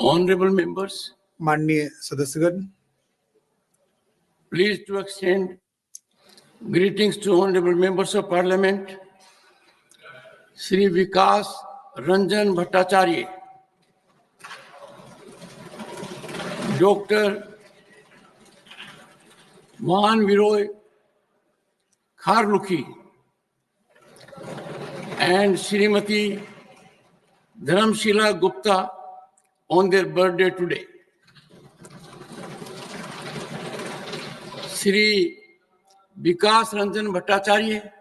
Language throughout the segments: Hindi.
Honorable members, माननीय सदस्यगण, pleased to extend greetings to honorable members of parliament, Shri Vikas Ranjan Bhattacharya, Dr. Mohan Viroy Kharlukhi, and Srimati Dharamshila Gupta on their birthday today. Shri Vikas Ranjan Bhattacharya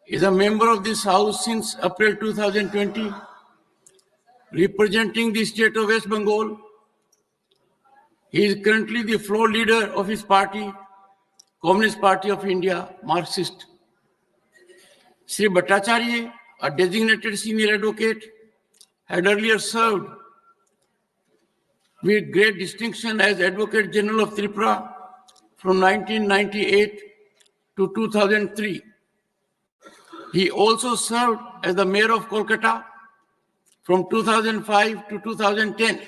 is a member of this house since April 2020, representing the state of West Bengal. He is currently the floor leader of his party, Communist Party of India, Marxist. Shri Bhattacharya, a designated senior advocate, had earlier served with great distinction as Advocate General of Tripura from 1998 to 2003. He also served as the Mayor of Kolkata from 2005 to 2010.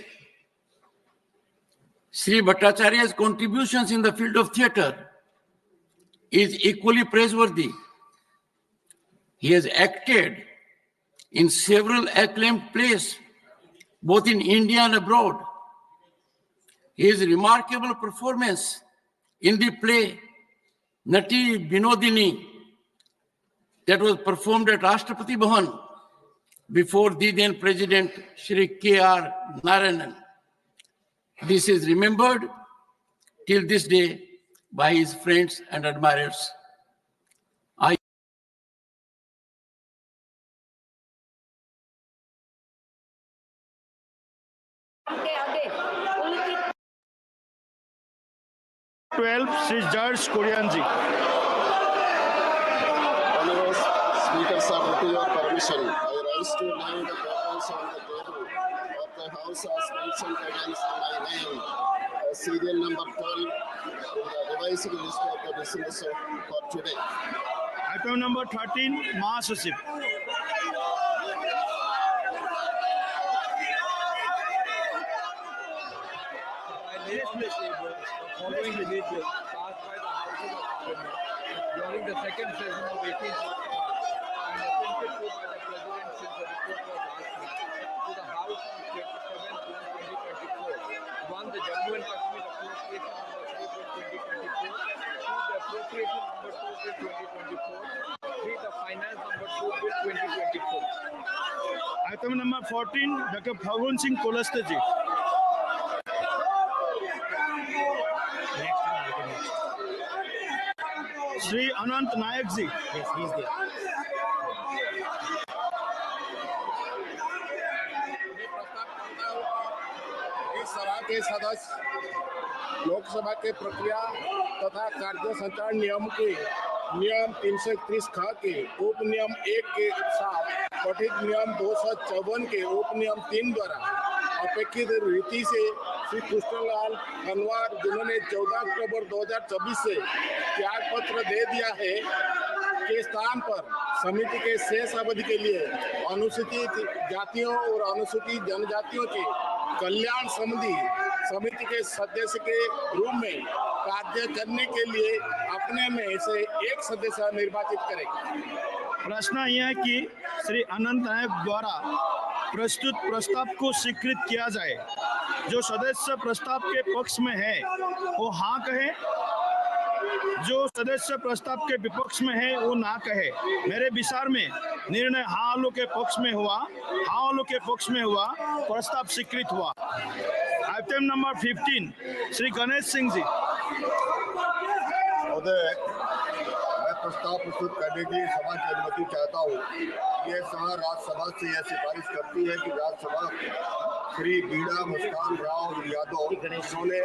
Shri Bhattacharya's contributions in the field of theatre is equally praiseworthy. He has acted in several acclaimed plays, both in India and abroad. His remarkable performance in the play Nati Binodini that was performed at Rashtrapati Bhavan before the then President Shri K.R. Narayanan. This is remembered till this day by his friends and admirers. I 12, Shri George Kuryanji. Honorable Speaker Sir, with your permission, I rise to lay the papers on the table of the House as mentioned against my name, serial number 12, the revised list of the business for today. Item number 13, Mahasachip. Following the measures passed by the Houses of Parliament during the second session of 18th March and assented to by the President since the report was last night to the House on 27 June 2024. 1. The Jammu and Kashmir Appropriation number 3 Bill 2024. 2. The Appropriation number 2 Bill 2024. 3. The Finance number 2 Bill 2024. Item number 14, Dr. Phagun Singh Kolastaji. Shri Anant Nayak ji. Yes, he's there. इस सभा के सदस्य लोकसभा के प्रक्रिया तथा कार्य संचालन नियम के नियम 331 ख के उप नियम 1 के साथ पठित नियम 254 के उप नियम 3 द्वारा अपेक्षित रीति से श्री कृष्णलाल अनवर जिन्होंने 14 अक्टूबर 2024 से त्याग पत्र दे दिया है के स्थान पर समिति के शेष अवधि के लिए अनुसूचित जातियों और अनुसूचित जनजातियों के कल्याण संबंधी समिति के सदस्य के रूप में कार्य करने के लिए अपने में से एक सदस्य निर्वाचित करें। प्रश्न यह है कि श्री अनंत नायक द्वारा प्रस्तुत प्रस्ताव को स्वीकृत किया जाए। जो सदस्य प्रस्ताव के पक्ष में है वो हाँ कहे, जो सदस्य प्रस्ताव के विपक्ष में है वो ना कहे। मेरे विचार में निर्णय हाँ वालों के पक्ष में हुआ, हाँ वालों के पक्ष में हुआ, प्रस्ताव स्वीकृत हुआ। Item number 15, Shri Ganesh Singh ji. महोदय, मैं प्रस्ताव प्रस्तुत करने की सभा की अनुमति चाहता हूँ। ये सभा राज्यसभा से यह सिफारिश करती है कि राज्यसभा श्री बीड़ा मुस्कान राव यादव जिन्होंने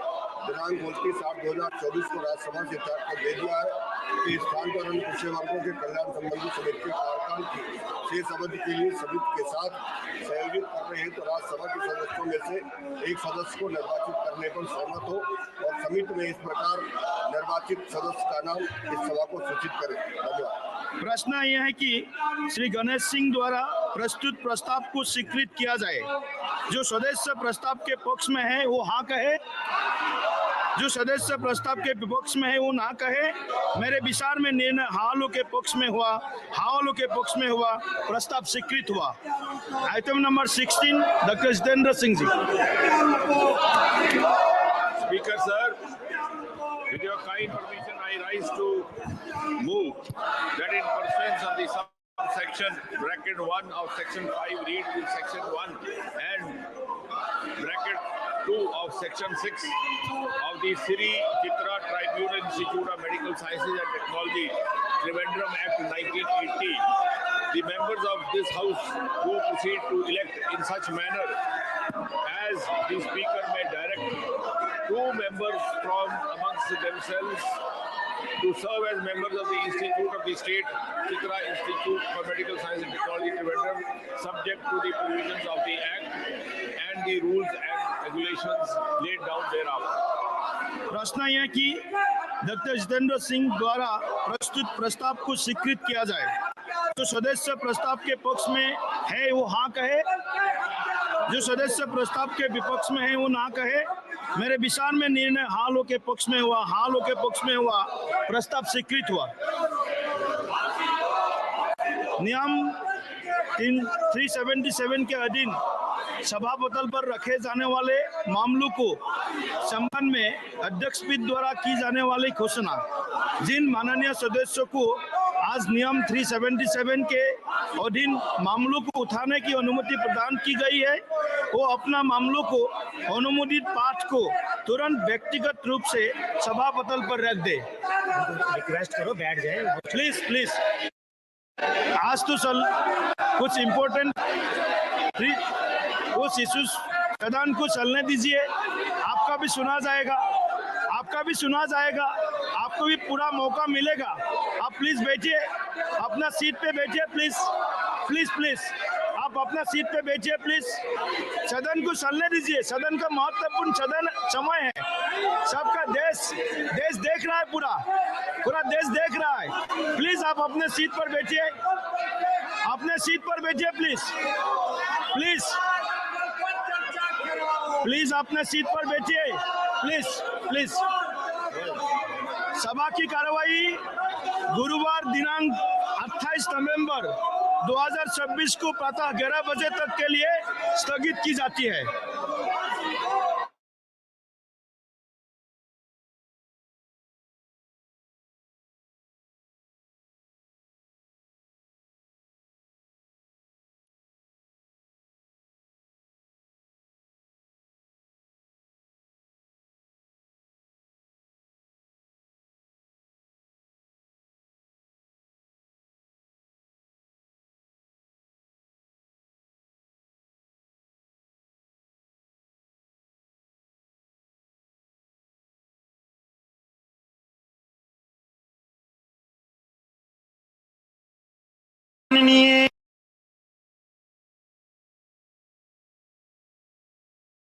दिनांक 29/8/2024 को राज्यसभा से त्यागपत्र दे दिया है के स्थान पर अन्य पिछड़े वर्गों के कल्याण संबंधी समिति के कार्यकाल की शेष अवधि के लिए समिति के साथ सहयोगित कर रहे हैं तो राज्यसभा के सदस्यों में से एक सदस्य को निर्वाचित करने पर सहमत हो और समिति में इस प्रकार निर्वाचित सदस्य का नाम इस सभा को सूचित करें। धन्यवाद। प्रश्न यह है कि श्री गणेश सिंह द्वारा प्रस्तुत प्रस्ताव को स्वीकृत किया जाए। जो सदस्य प्रस्ताव के पक्ष में है वो हाँ कहे, जो सदस्य प्रस्ताव के विपक्ष में है वो ना कहे। मेरे विचार में निर्णय हाँ वालों के पक्ष में हुआ, हाँ वालों के पक्ष में हुआ, प्रस्ताव स्वीकृत हुआ। Item number 16 doctor Jitendra Singh ji. Speaker sir, with your kind permission, I rise to move that in pursuance of the subsection bracket 1 of section 5 read with section 1 and bracket 2 of section 6 of the Sri Chitra Tribunal Institute of Medical Sciences and Technology, Trivandrum Act 1980. The members of this house do proceed to elect in such manner as the speaker may direct 2 members from amongst themselves to serve as members of the Institute of the State Chitra Institute for Medical Science and Technology, Trivandrum, subject to the provisions of the Act and the rules and regulations laid down thereafter. प्रश्न यह कि डॉक्टर जितेंद्र सिंह द्वारा प्रस्तुत प्रस्ताव को स्वीकृत किया जाए। जो सदस्य प्रस्ताव के पक्ष में है वो हाँ कहे, जो सदस्य प्रस्ताव के विपक्ष में है वो ना कहे। मेरे विचार में निर्णय हाँ वालों के पक्ष में हुआ, हाँ वालों के पक्ष में हुआ, प्रस्ताव स्वीकृत हुआ। नियम 377 के अधीन सभापटल पर रखे जाने वाले मामलों को संबंध में अध्यक्ष पीठ द्वारा की जाने वाली घोषणा। जिन माननीय सदस्यों को आज नियम 377 के अधीन मामलों को उठाने की अनुमति प्रदान की गई है, वो अपना मामलों को अनुमोदित पाठ को तुरंत व्यक्तिगत रूप से सभापटल पर रख दे। रिक्वेस्ट करो बैठ जाए। प्लीज प्लीज, आज तो सर कुछ इम्पोर्टेंट कुछ इश्यूज सदन को चलने दीजिए। आपका भी सुना जाएगा, आपका भी सुना जाएगा, आपको भी पूरा मौका मिलेगा। आप प्लीज बैठिए, अपना सीट पे बैठिए प्लीज, प्लीज प्लीज आप अपना सीट पे बैठिए प्लीज। सदन को चलने दीजिए, सदन का महत्वपूर्ण सदन समय है। सबका देश देख रहा है, पूरा देश देख रहा है। प्लीज आप अपने सीट पर बैठिए, अपने सीट पर बैठिए प्लीज, प्लीज प्लीज अपने सीट पर बैठिए प्लीज प्लीज। सभा की कार्रवाई गुरुवार दिनांक 28 नवंबर 2026 को प्रातः 11 बजे तक के लिए स्थगित की जाती है।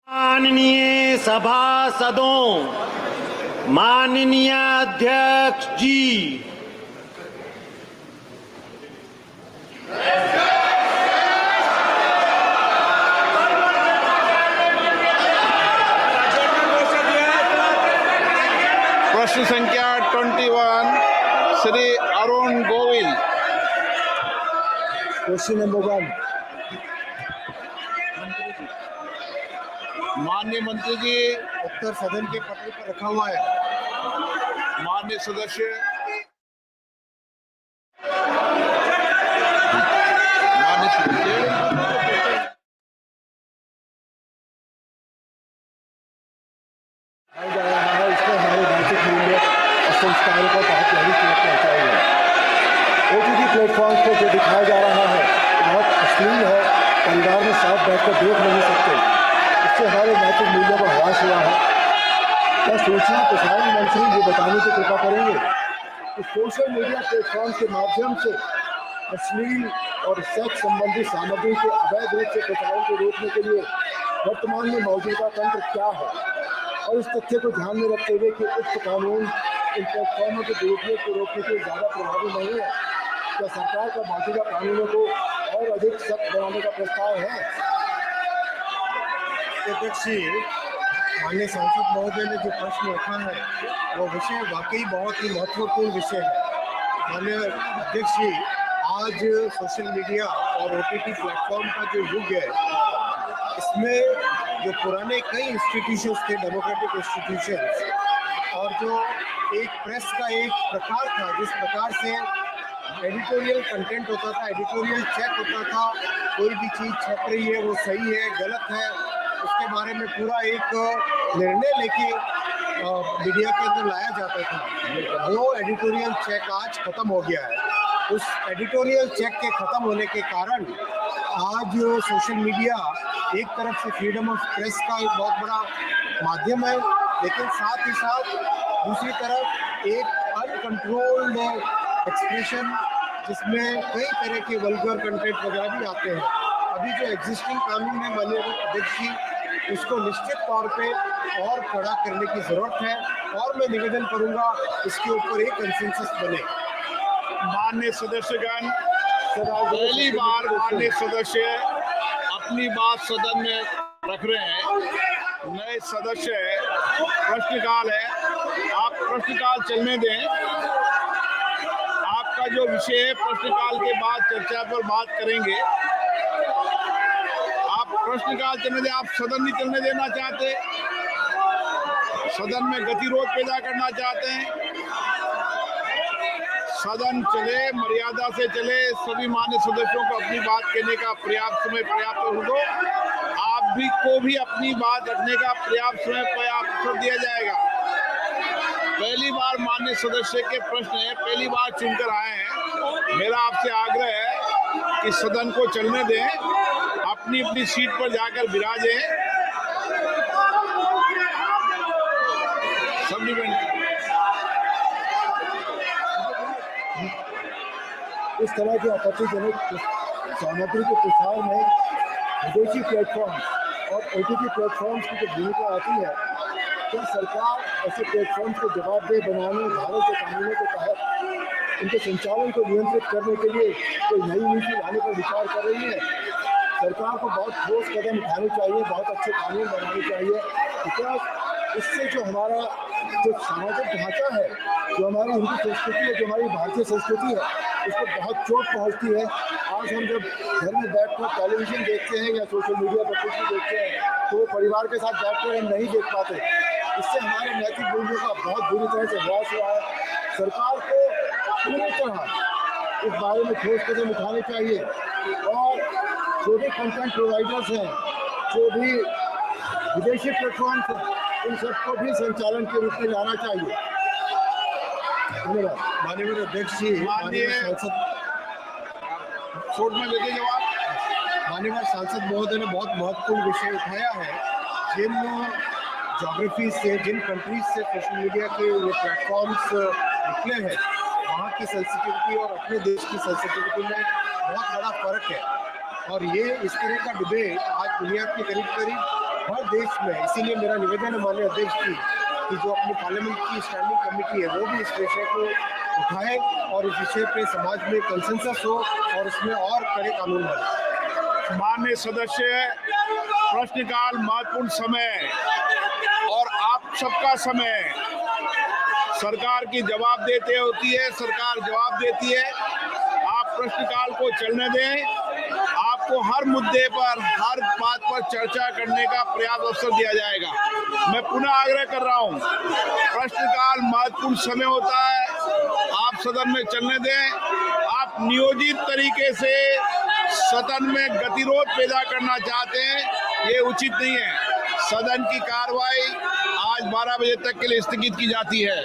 माननीय सभासदों, माननीय अध्यक्ष जी, प्रश्न संख्या 21 श्री अरुण गोविल। Question number 1। माननीय मंत्री जी, उत्तर सदन के पटल पर रखा हुआ है। माननीय सदस्य, माननीय सदस्य, जा रहा है, इसमें हमारे नैतिक मूल्य और संस्कारों को बहुत गहरी चोट पहुंचाई है। ओटीटी प्लेटफॉर्म पर जो दिखाया जा रहा है बहुत अश्लील है, परिवार में साथ बैठकर देख नहीं सकते। इससे हमारे नैतिक मूल्यों का ह्रास हुआ है। क्या सूचना प्रसारण मंत्री ये बताने की कृपा करेंगे कि सोशल मीडिया प्लेटफॉर्म के माध्यम से अश्लील और सेक्स संबंधी सामग्री के अवैध रूप से प्रसारण को रोकने के लिए वर्तमान में मौजूदा तंत्र क्या है, और इस तथ्य को ध्यान में रखते हुए कि उक्त कानून इन प्लेटफॉर्मों के दुरुपयोग को रोकने के लिए ज़्यादा प्रभावी नहीं है, क्या सरकार का मौजूदा कानूनों को और अधिक सख्त बनाने का प्रस्ताव है। अध्यक्ष जी, माननीय सांसद महोदय ने जो प्रश्न रखा है वो विषय वाकई बहुत ही महत्वपूर्ण विषय है। माननीय अध्यक्ष जी, आज सोशल मीडिया और OTT प्लेटफॉर्म का जो युग है, इसमें जो पुराने कई इंस्टीट्यूशंस थे, डेमोक्रेटिक इंस्टीट्यूशंस, और जो एक प्रेस का एक प्रकार था जिस प्रकार से एडिटोरियल कंटेंट होता था, एडिटोरियल चेक होता था, कोई भी चीज़ छप रही है वो सही है गलत है उसके बारे में पूरा एक निर्णय लेके मीडिया के अंदर लाया जाता था, वो एडिटोरियल चेक आज खत्म हो गया है। उस एडिटोरियल चेक के खत्म होने के कारण आज सोशल मीडिया एक तरफ से फ्रीडम ऑफ प्रेस का एक बहुत बड़ा माध्यम है, लेकिन साथ ही साथ दूसरी तरफ एक अनकंट्रोल्ड एक्सप्रेशन जिसमें कई तरह के वल्गर कंटेंट वगैरह भी आते हैं। अभी जो एग्जिस्टिंग कानून है माननीय अध्यक्ष जी, उसको निश्चित तौर पे और कड़ा करने की जरूरत है और मैं निवेदन करूंगा इसके ऊपर एक कंसेंसस बने। माननीय सदस्यगण, पहली बार माननीय सदस्य अपनी बात सदन में रख रहे हैं। नए सदस्य है, प्रश्नकाल है, आप प्रश्नकाल चलने दें। आपका जो विषय है प्रश्नकाल के बाद चर्चा पर बात करेंगे। आप प्रश्नकाल चलने दें। आप सदन नहीं चलने देना चाहते, सदन में गतिरोध पैदा करना चाहते हैं। सदन चले, मर्यादा से चले, सभी मान्य सदस्यों को अपनी बात कहने का पर्याप्त समय पर्याप्त हो दो। आप भी को भी अपनी बात रखने का पर्याप्त समय पर्याप्त अवसर दिया जाएगा। पहली बार मान्य सदस्य के प्रश्न है, पहली बार चुनकर आए हैं। मेरा आपसे आग्रह है कि सदन को चलने दें, अपनी अपनी सीट पर जाकर विराजें। इस तरह के आपत्तिजनक सामग्री के प्रसार में विदेशी प्लेटफॉर्म और OTT प्लेटफॉर्म्स की जो भूमिका आती है, क्या सरकार ऐसे प्लेटफॉर्म्स को जवाबदेह बनाने, भारत के कानूनों के तहत उनके संचालन को नियंत्रित करने के लिए कोई नई नीति लाने पर विचार कर रही है? सरकार को बहुत ठोस कदम उठाने चाहिए, बहुत अच्छे कानून बनाने चाहिए, बिकॉज इससे जो हमारा जो सामाजिक ढांचा है, जो हमारी हिंदू संस्कृति है, जो हमारी भारतीय संस्कृति है, उसको बहुत चोट पहुंचती है। आज हम जब घर में बैठकर टेलीविजन देखते हैं या सोशल मीडिया पर कुछ भी देखते हैं तो वो परिवार के साथ बैठकर हम नहीं देख पाते। इससे हमारे नैतिक मूल्यों का बहुत बुरी तरह से ह्रास हुआ है। सरकार को पूरी तरह इस बारे में ठोस कदम उठाने चाहिए और जो भी कंटेंट प्रोवाइडर्स हैं, जो भी विदेशी प्लेटफॉर्म्स हैं, इन सबको भी संचालन के रूप में लाना चाहिए। धन्यवाद। माननीय अध्यक्ष जी, माननीय सांसद शोट में देते जवाब। माननीय सांसद महोदय ने बहुत महत्वपूर्ण विषय उठाया है। जिन ज्योग्राफी से, जिन कंट्रीज से सोशल मीडिया के ये प्लेटफॉर्म्स निकले हैं, वहाँ की सेंसिटिविटी और अपने देश की सेंसिटिविटी में बहुत बड़ा फर्क है और ये इस तरह का डिबेट आज दुनिया के करीब करीब हर देश में। इसीलिए मेरा निवेदन है माननीय अध्यक्ष जी कि जो अपनी पार्लियामेंट की स्टैंडिंग कमेटी है वो भी इस विषय को उठाए और इस विषय पे समाज में कंसेंसस हो और इसमें और कड़े कानून बने। माननीय सदस्य, प्रश्नकाल महत्वपूर्ण समय और आप सबका समय, सरकार की जवाब देते होती है, सरकार जवाब देती है। आप प्रश्नकाल को चलने दें। आपको हर मुद्दे पर, हर बात पर चर्चा करने का पर्याप्त अवसर दिया जाएगा। मैं पुनः आग्रह कर रहा हूं, प्रश्नकाल महत्वपूर्ण समय होता है, आप सदन में चलने दें। आप नियोजित तरीके से सदन में गतिरोध पैदा करना चाहते हैं, ये उचित नहीं है। सदन की कार्रवाई आज 12 बजे तक के लिए स्थगित की जाती है।